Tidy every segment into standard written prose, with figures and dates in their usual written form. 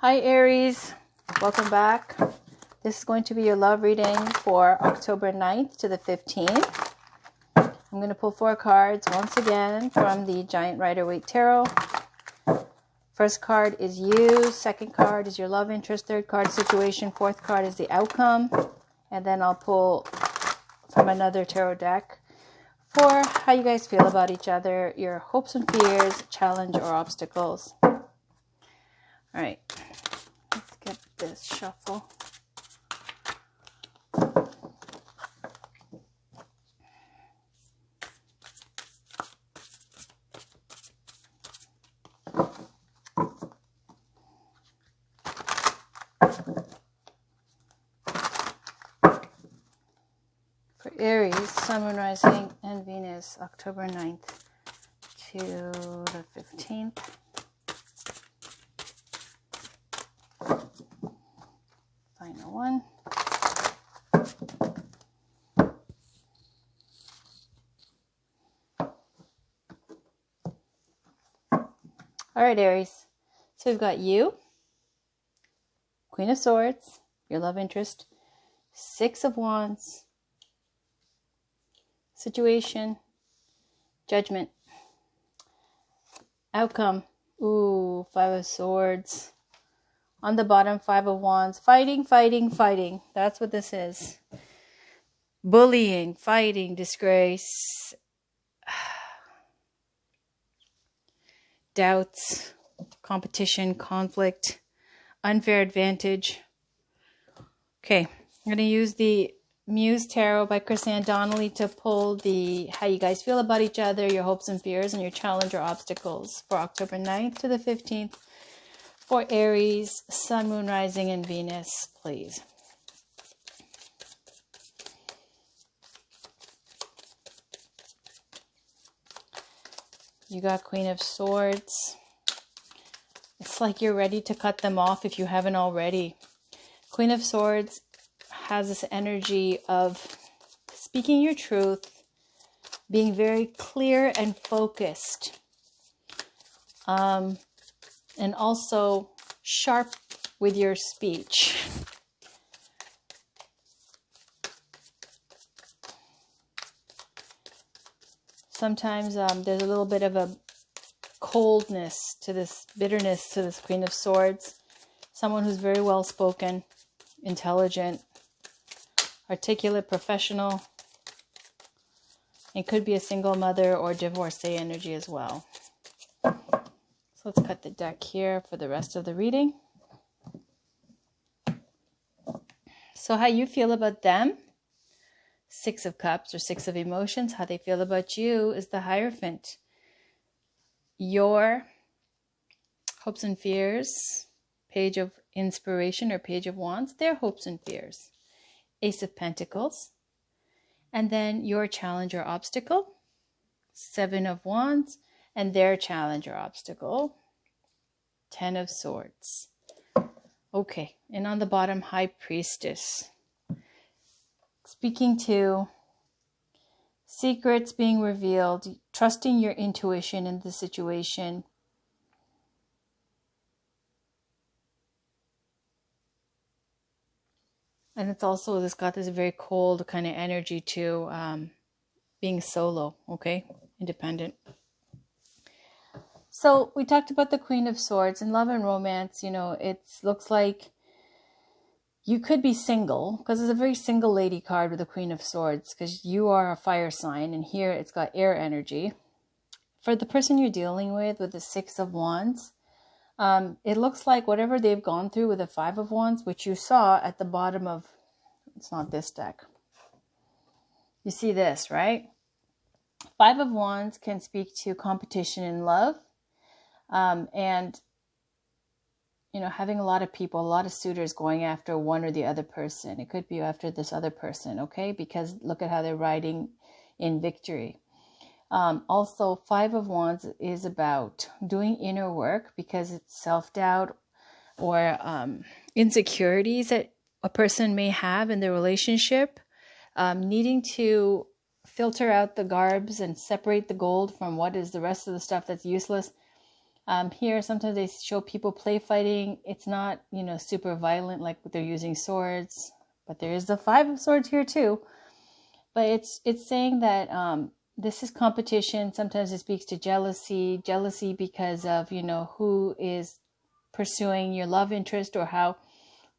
Hi Aries, welcome back. This is going to be your love reading for October 9th to the 15th. I'm going to pull 4 cards once again from the Giant Rider-Waite Tarot. First card is you, second card is your love interest, third card situation, fourth card is the outcome, and then I'll pull from another tarot deck for how you guys feel about each other, your hopes and fears, challenge or obstacles. All right, let's get this shuffle. For Aries, Sun, Moon, Rising, and Venus, October 9th to the 15th. Final one. All right, Aries. So we've got you, Queen of Swords, your love interest, 6 of Wands, situation, Judgment, outcome, 5 of Swords. On the bottom, 5 of Wands. Fighting, fighting, fighting. That's what this is. Bullying, fighting, disgrace, doubts, competition, conflict, unfair advantage. Okay, I'm going to use the Muse Tarot by Chris-Anne Donnelly to pull the how you guys feel about each other, your hopes and fears, and your challenge or obstacles for October 9th to the 15th. For Aries, Sun, Moon, Rising, and Venus, please. You got Queen of Swords. It's like you're ready to cut them off if you haven't already. Queen of Swords has this energy of speaking your truth, being very clear and focused. And also sharp with your speech. Sometimes there's a little bit of a coldness to this, bitterness to this Queen of Swords. Someone who's very well spoken, intelligent, articulate, professional. It could be a single mother or divorcee energy as well. So let's cut the deck here for the rest of the reading. So how you feel about them, 6 of Cups or 6 of Emotions, how they feel about you is the Hierophant. Your hopes and fears, Page of Inspiration or Page of Wands, their hopes and fears. Ace of Pentacles. And then your challenge or obstacle, 7 of Wands. And their challenge or obstacle, 10 of Swords. Okay, and on the bottom, High Priestess. Speaking to secrets being revealed, trusting your intuition in the situation. And it's also, it's got this very cold kind of energy to being solo, okay? Independent. So we talked about the Queen of Swords. In love and romance, you know, it looks like you could be single, because it's a very single lady card with the Queen of Swords, because you are a fire sign, and here it's got air energy. For the person you're dealing with the 6 of Wands, it looks like whatever they've gone through with the 5 of Wands, which you saw at the bottom of, it's not this deck. You see this, right? 5 of Wands can speak to competition in love. And, you know, having a lot of people, a lot of suitors going after one or the other person. It could be after this other person, okay? Because look at how they're riding in victory. Also, 5 of Wands is about doing inner work because it's self-doubt or insecurities that a person may have in their relationship. Needing to filter out the garbs and separate the gold from what is the rest of the stuff that's useless. Here, sometimes they show people play fighting. It's not, super violent like they're using swords, but there is the Five of Swords here too. But it's saying that this is competition. Sometimes it speaks to jealousy because of, who is pursuing your love interest, or how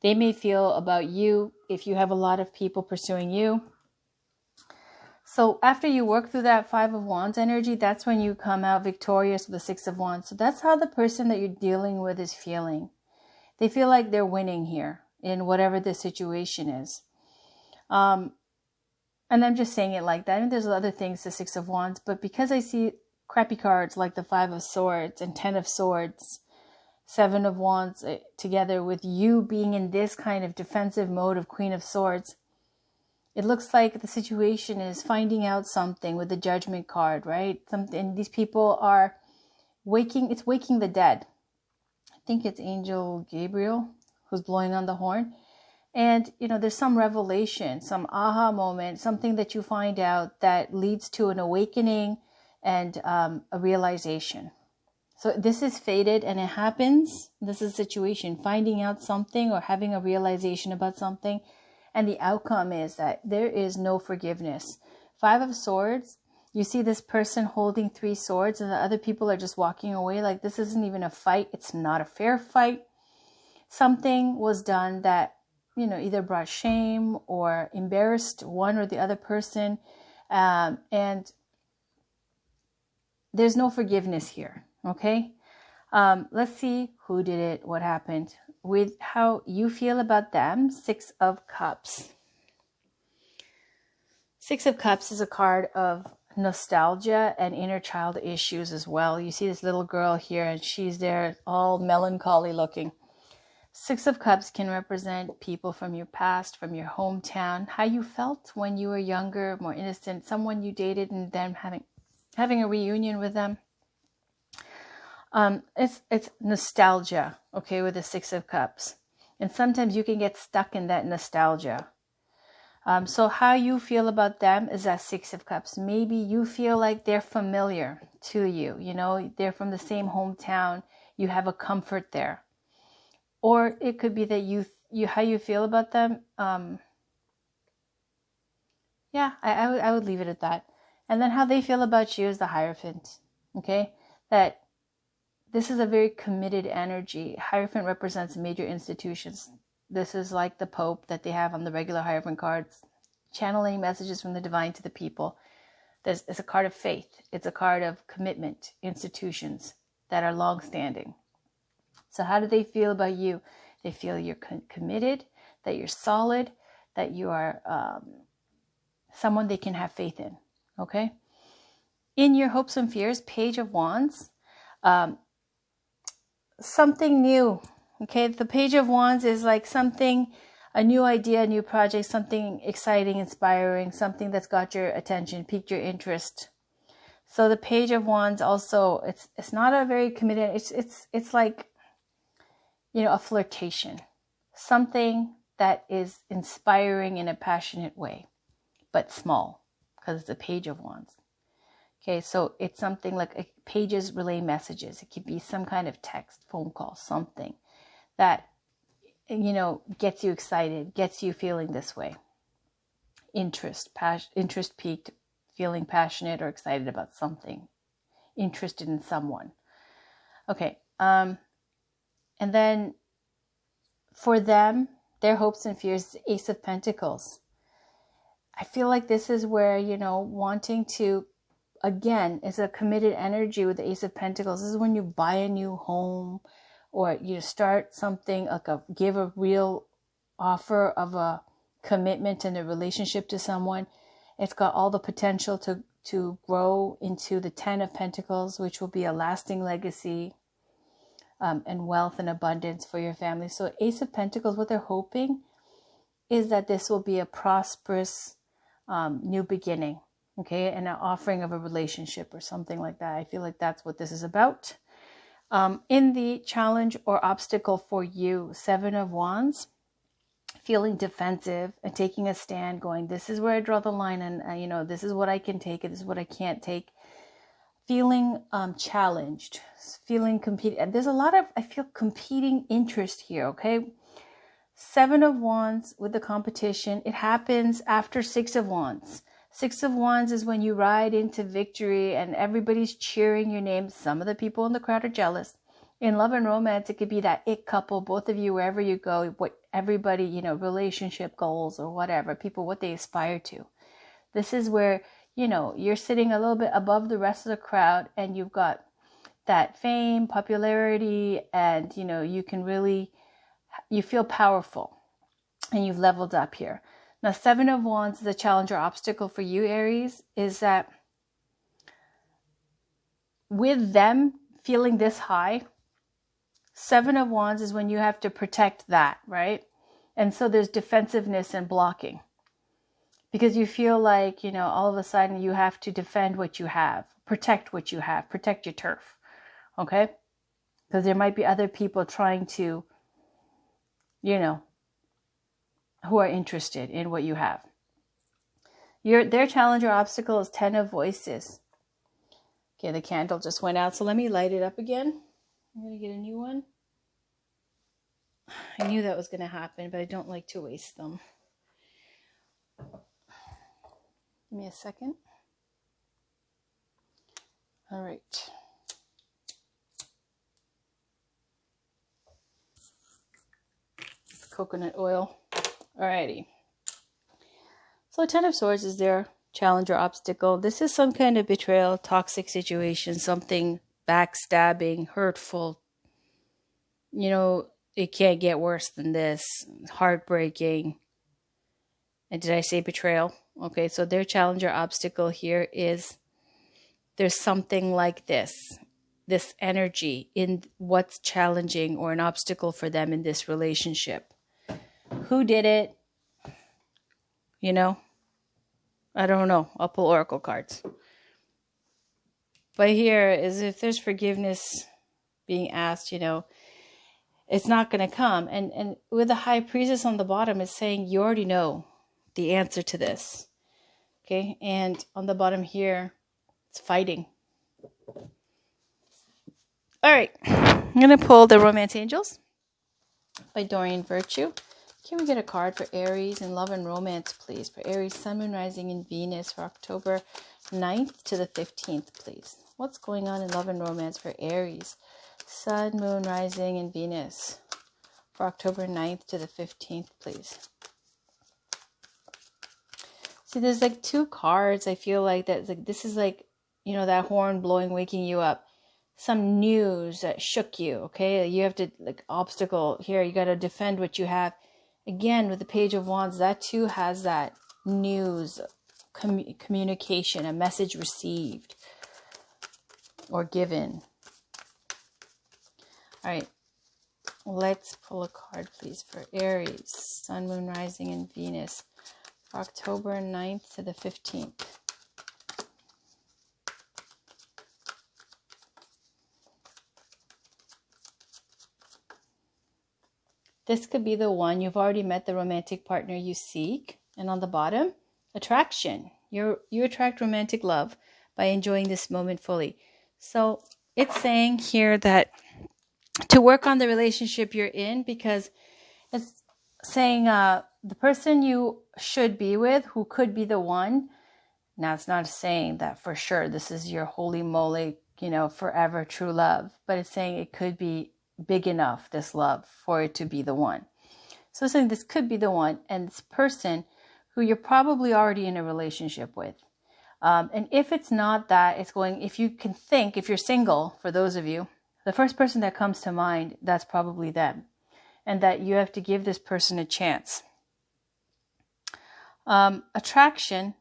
they may feel about you if you have a lot of people pursuing you. So after you work through that Five of Wands energy, that's when you come out victorious with the Six of Wands. So that's how the person that you're dealing with is feeling. They feel like they're winning here in whatever the situation is. And I'm just saying it like that. And there's other things, the Six of Wands, but because I see crappy cards like the Five of Swords and Ten of Swords, Seven of Wands together with you being in this kind of defensive mode of Queen of Swords, it looks like the situation is finding out something with the Judgment card, right? Something. These people are waking. It's waking the dead. I think it's Angel Gabriel who's blowing on the horn. And, there's some revelation, some aha moment, something that you find out that leads to an awakening and a realization. So this is fated, and it happens. This is a situation, finding out something or having a realization about something. And the outcome is that there is no forgiveness. Five of Swords, you see this person holding 3 swords and the other people are just walking away. Like, this isn't even a fight. It's not a fair fight. Something was done that, either brought shame or embarrassed one or the other person. And there's no forgiveness here. Okay. Let's see who did it, what happened, with how you feel about them. Six of Cups. Six of Cups is a card of nostalgia and inner child issues as well. You see this little girl here, and she's there all melancholy looking. Six of Cups can represent people from your past, from your hometown, how you felt when you were younger, more innocent, someone you dated and then having a reunion with them. It's nostalgia, okay, with the Six of Cups. And sometimes you can get stuck in that nostalgia. So how you feel about them is that Six of Cups. Maybe you feel like they're familiar to you. They're from the same hometown. You have a comfort there. Or it could be that you how you feel about them. I would leave it at that. And then how they feel about you is the Hierophant. Okay, that this is a very committed energy. Hierophant represents major institutions. This is like the Pope that they have on the regular Hierophant cards, channeling messages from the divine to the people. It's a card of faith. It's a card of commitment, institutions that are long-standing. So how do they feel about you? They feel you're committed, that you're solid, that you are someone they can have faith in. Okay? In your hopes and fears, Page of Wands, something new. Okay, the Page of Wands is like something, a new idea, a new project, something exciting, inspiring, something that's got your attention, piqued your interest. So the Page of Wands also, it's not a very committed, it's like, a flirtation, something that is inspiring in a passionate way, but small, because it's the Page of Wands. Okay, so it's something like pages relay messages. It could be some kind of text, phone call, something that, gets you excited, gets you feeling this way. Interest piqued, feeling passionate or excited about something, interested in someone. Okay, and then for them, their hopes and fears, Ace of Pentacles. I feel like this is where, wanting to, again, is a committed energy with the Ace of Pentacles. This is when you buy a new home or you start something, give a real offer of a commitment and a relationship to someone. It's got all the potential to grow into the Ten of Pentacles, which will be a lasting legacy and wealth and abundance for your family. So Ace of Pentacles, what they're hoping is that this will be a prosperous new beginning. Okay, and an offering of a relationship or something like that. I feel like that's what this is about. In the challenge or obstacle for you, Seven of Wands, feeling defensive and taking a stand, going, this is where I draw the line, and this is what I can take, and this is what I can't take. feeling challenged, feeling competing. There's a lot of, I feel, competing interest here, okay? 7 of Wands with the competition. It happens after 6 of Wands. 6 of Wands is when you ride into victory and everybody's cheering your name. Some of the people in the crowd are jealous. In love and romance, it could be that it couple, both of you, wherever you go, what everybody, you know, relationship goals or whatever, people, what they aspire to. This is where, you know, you're sitting a little bit above the rest of the crowd and you've got that fame, popularity, and, you know, you can really, you feel powerful and you've leveled up here. Now, 7 of Wands is a challenge or obstacle for you, Aries, is that with them feeling this high, 7 of Wands is when you have to protect that, right? And so there's defensiveness and blocking because you feel like, you know, all of a sudden you have to defend what you have, protect what you have, protect your turf, okay? Because there might be other people trying to, you know, who are interested in what you have. Their challenge or obstacle is 10 of Voices. Okay, the candle just went out, so let me light it up again. I'm going to get a new one. I knew that was going to happen, but I don't like to waste them. Give me a second. All right. Coconut oil. Alrighty. So 10 of Swords is their challenge or obstacle. This is some kind of betrayal, toxic situation, something backstabbing, hurtful. You know, it can't get worse than this. Heartbreaking. And did I say betrayal? Okay, so their challenge or obstacle here is there's something like this energy in what's challenging or an obstacle for them in this relationship. Who did it? You know, I don't know. I'll pull oracle cards. But here is if there's forgiveness being asked, you know, it's not going to come. And with the High Priestess on the bottom, it's saying you already know the answer to this. Okay, and on the bottom here, it's fighting. All right, I'm going to pull the Romance Angels by Dorian Virtue. Can we get a card for Aries in love and romance, please? For Aries, Sun, Moon, Rising, and Venus for October 9th to the 15th, please. What's going on in love and romance for Aries? Sun, Moon, Rising, and Venus for October 9th to the 15th, please. See, there's like 2 cards. I feel like that. Like this is like, you know, that horn blowing, waking you up. Some news that shook you. Okay, you have to like obstacle here. You got to defend what you have. Again, with the Page of Wands, that too has that news, communication, a message received or given. All right, let's pull a card, please, for Aries, Sun, Moon, Rising, and Venus for October 9th to the 15th. This could be the one. You've already met the romantic partner you seek. And on the bottom, attraction. You attract romantic love by enjoying this moment fully. So it's saying here that to work on the relationship you're in, because it's saying the person you should be with, who could be the one. Now, it's not saying that for sure this is your holy moly, you know, forever true love. But it's saying it could be big enough, this love, for it to be the one. So saying this could be the one, and this person who you're probably already in a relationship with. And if it's not that, it's going, if you can think, if you're single, for those of you, the first person that comes to mind, that's probably them. And that you have to give this person a chance. Attraction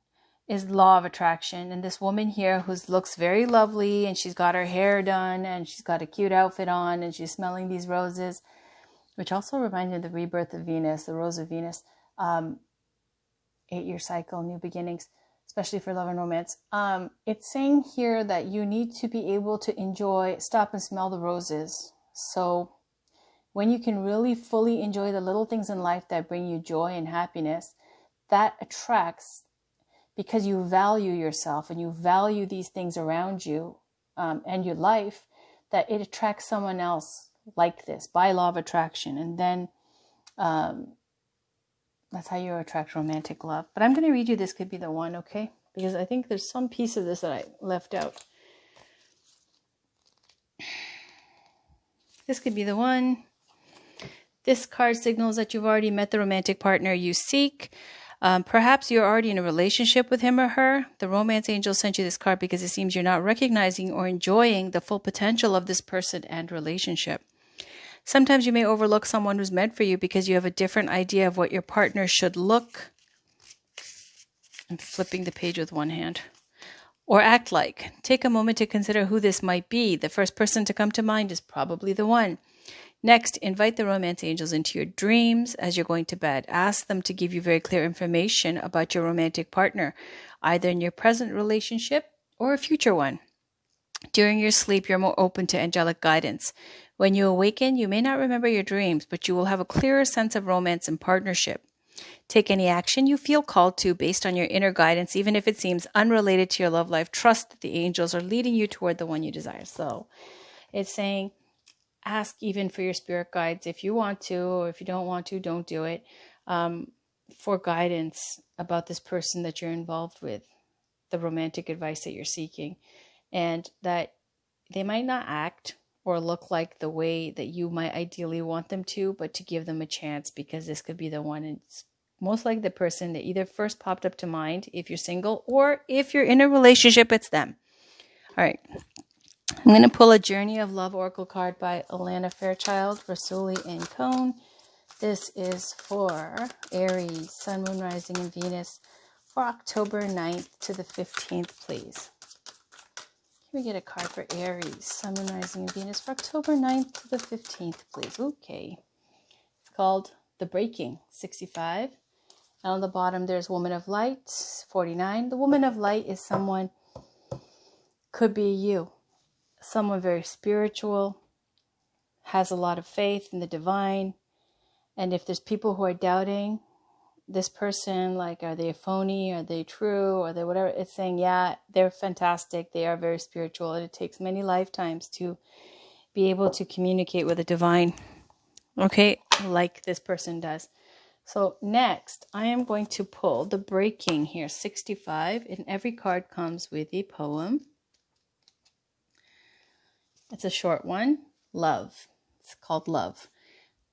is law of attraction. And this woman here who looks very lovely, and she's got her hair done, and she's got a cute outfit on, and she's smelling these roses, which also reminds me of the rebirth of Venus, the rose of Venus, 8-year cycle, new beginnings, especially for love and romance. It's saying here that you need to be able to enjoy, stop and smell the roses. So when you can really fully enjoy the little things in life that bring you joy and happiness, that attracts, because you value yourself and you value these things around you, and your life, that it attracts someone else like this by law of attraction. And then that's how you attract romantic love. But I'm going to read you This Could Be the One, okay? Because I think there's some piece of this that I left out. This could be the one. This card signals that you've already met the romantic partner you seek. Perhaps you're already in a relationship with him or her. The romance angel sent you this card because it seems you're not recognizing or enjoying the full potential of this person and relationship. Sometimes you may overlook someone who's meant for you because you have a different idea of what your partner should look. I'm flipping the page with one hand. Or act like. Take a moment to consider who this might be. The first person to come to mind is probably the one. Next, invite the romance angels into your dreams as you're going to bed. Ask them to give you very clear information about your romantic partner, either in your present relationship or a future one. During your sleep, you're more open to angelic guidance. When you awaken, you may not remember your dreams, but you will have a clearer sense of romance and partnership. Take any action you feel called to based on your inner guidance, even if it seems unrelated to your love life. Trust that the angels are leading you toward the one you desire. So it's saying, ask even for your spirit guides if you want to, or if you don't want to, don't do it, for guidance about this person that you're involved with, the romantic advice that you're seeking, and that they might not act or look like the way that you might ideally want them to, but to give them a chance, because this could be the one. It's most likely the person that either first popped up to mind if you're single, or if you're in a relationship, it's them. All right. I'm going to pull a Journey of Love Oracle card by Alana Fairchild, Rasuli, and Cone. This is for Aries, Sun, Moon, Rising, and Venus for October 9th to the 15th, please. Can we get a card for Aries, Sun, Moon, Rising, and Venus for October 9th to the 15th, please? Okay. It's called The Breaking, 65. And on the bottom, there's Woman of Light, 49. The Woman of Light is someone, could be you. Someone very spiritual, has a lot of faith in the divine. And if there's people who are doubting this person, like, are they a phony? Are they true? Are they whatever? It's saying, yeah, they're fantastic. They are very spiritual. And it takes many lifetimes to be able to communicate with the divine. Okay, like this person does. So next, I am going to pull The Breaking here, 65. And every card comes with a poem. It's a short one. Love. It's called Love.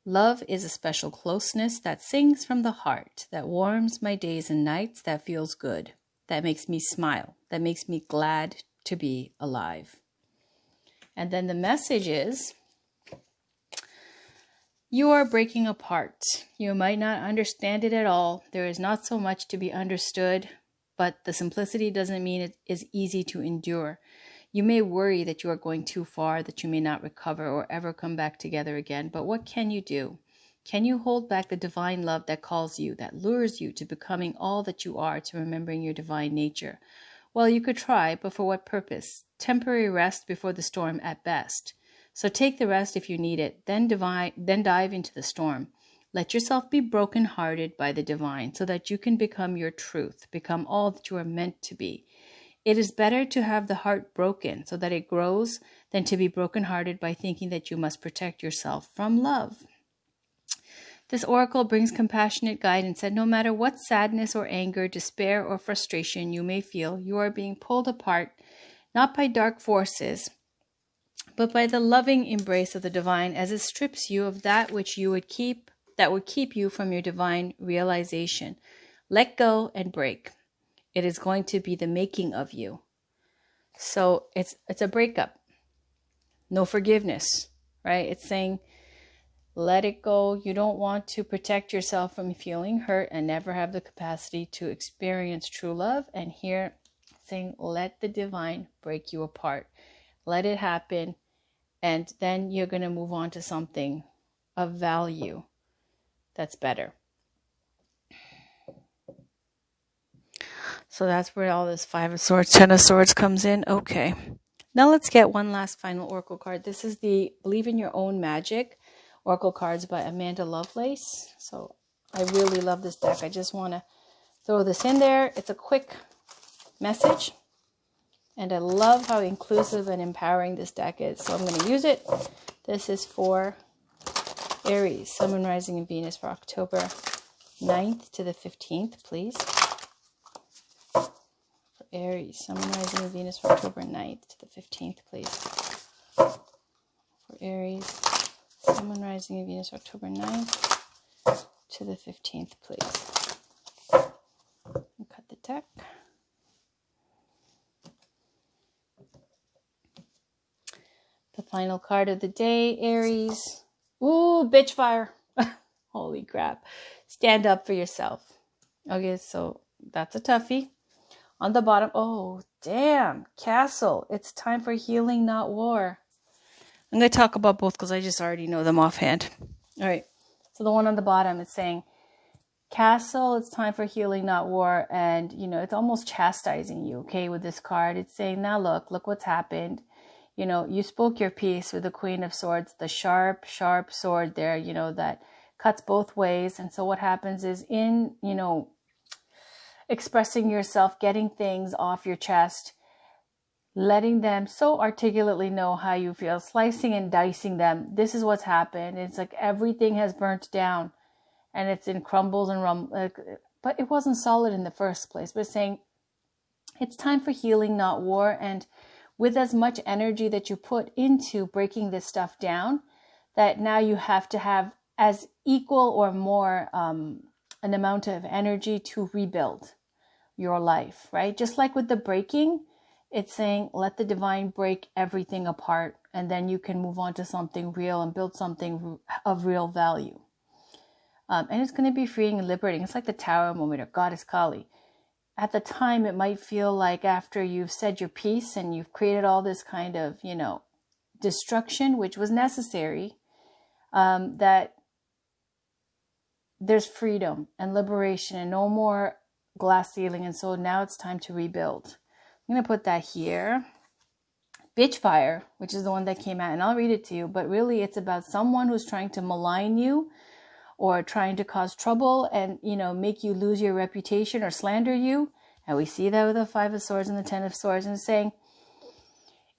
Love is a special closeness that sings from the heart, that warms my days and nights, that feels good, that makes me smile, that makes me glad to be alive. And then the message is, you are breaking apart. You might not understand it at all. There is not so much to be understood, but the simplicity doesn't mean it is easy to endure. You may worry that you are going too far, that you may not recover or ever come back together again. But what can you do? Can you hold back the divine love that calls you, that lures you to becoming all that you are, to remembering your divine nature? Well, you could try, but for what purpose? Temporary rest before the storm at best. So take the rest if you need it, then dive into the storm. Let yourself be broken-hearted by the divine so that you can become your truth, become all that you are meant to be. It is better to have the heart broken so that it grows than to be brokenhearted by thinking that you must protect yourself from love. This oracle brings compassionate guidance that no matter what sadness or anger, despair or frustration you may feel, you are being pulled apart, not by dark forces, but by the loving embrace of the divine, as it strips you of that which you would keep, that would keep you from your divine realization. Let go and break. It is going to be the making of you. So it's a breakup. No forgiveness, right? It's saying, let it go. You don't want to protect yourself from feeling hurt and never have the capacity to experience true love. And here, saying, let the divine break you apart. Let it happen. And then you're going to move on to something of value that's better. So that's where all this 5 of Swords, 10 of Swords comes in. Okay. Now let's get one last final oracle card. This is the Believe in Your Own Magic oracle cards by Amanda Lovelace. So I really love this deck. I just want to throw this in there. It's a quick message. And I love how inclusive and empowering this deck is. So I'm going to use it. This is for Aries, Sun, Moon, Rising, and Venus for October 9th to the 15th, please. For Aries, Sun, Moon, Rising, and Venus for October 9th to the 15th, please. For Aries, Sun, Moon, Rising, and Venus for October 9th to the 15th, please. And cut the deck. The final card of the day, Aries. Ooh, bitch fire. Holy crap. Stand up for yourself. Okay, so that's a toughie. On the bottom, oh, damn. Castle. It's time for healing, not war. I'm going to talk about both because I just already know them offhand. All right. So the one on the bottom is saying, Castle, it's time for healing, not war. And, you know, it's almost chastising you, okay, with this card. It's saying, now look what's happened. You know, you spoke your piece with the Queen of Swords, the sharp, sharp sword there, you know, that cuts both ways. And so what happens is in, you know, expressing yourself, getting things off your chest, letting them so articulately know how you feel, slicing and dicing them. This is what's happened. It's like everything has burnt down and it's in crumbles and but it wasn't solid in the first place. But it's saying it's time for healing, not war. And with as much energy that you put into breaking this stuff down, that now you have to have as equal or more an amount of energy to rebuild your life, right? Just like with the breaking, it's saying let the divine break everything apart, and then you can move on to something real and build something of real value. And it's going to be freeing and liberating. It's like the Tower moment or Goddess Kali. At the time, it might feel like after you've said your piece and you've created all this kind of, you know, destruction, which was necessary, that there's freedom and liberation and no more glass ceiling. And so now it's time to rebuild. I'm going to put that here. Bitch fire, which is the one that came out, and I'll read it to you. But really, it's about someone who's trying to malign you or trying to cause trouble and, you know, make you lose your reputation or slander you. And we see that with the Five of Swords and the Ten of Swords, and saying,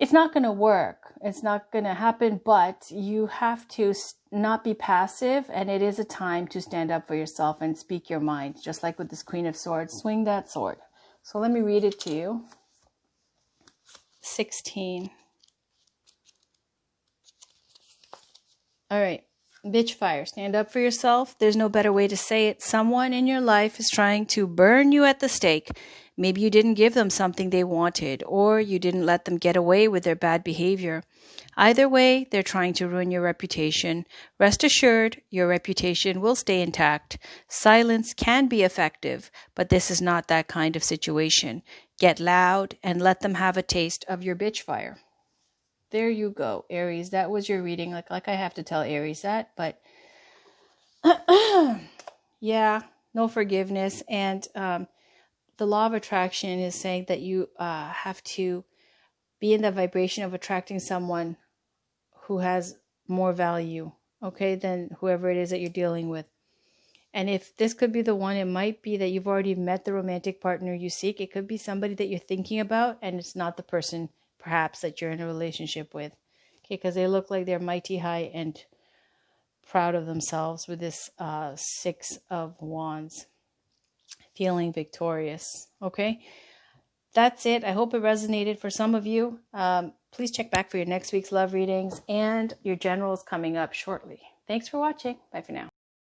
it's not going to work. It's not going to happen, but you have to not be passive. And it is a time to stand up for yourself and speak your mind. Just like with this Queen of Swords, swing that sword. So let me read it to you. 16. All right. Bitch fire, stand up for yourself. There's no better way to say it. Someone in your life is trying to burn you at the stake. Maybe you didn't give them something they wanted, or you didn't let them get away with their bad behavior. Either way, they're trying to ruin your reputation. Rest assured, your reputation will stay intact. Silence can be effective, but this is not that kind of situation. Get loud and let them have a taste of your bitch fire. There you go, Aries. That was your reading. Like I have to tell Aries that, but yeah, no forgiveness. And the law of attraction is saying that you have to be in the vibration of attracting someone who has more value, okay, than whoever it is that you're dealing with. And if this could be the one, it might be that you've already met the romantic partner you seek. It could be somebody that you're thinking about, and it's not the person perhaps that you're in a relationship with. Okay, because they look like they're mighty high and proud of themselves with this Six of Wands. Feeling victorious. Okay, that's it. I hope it resonated for some of you. Please check back for your next week's love readings, and your general is coming up shortly. Thanks for watching. Bye for now.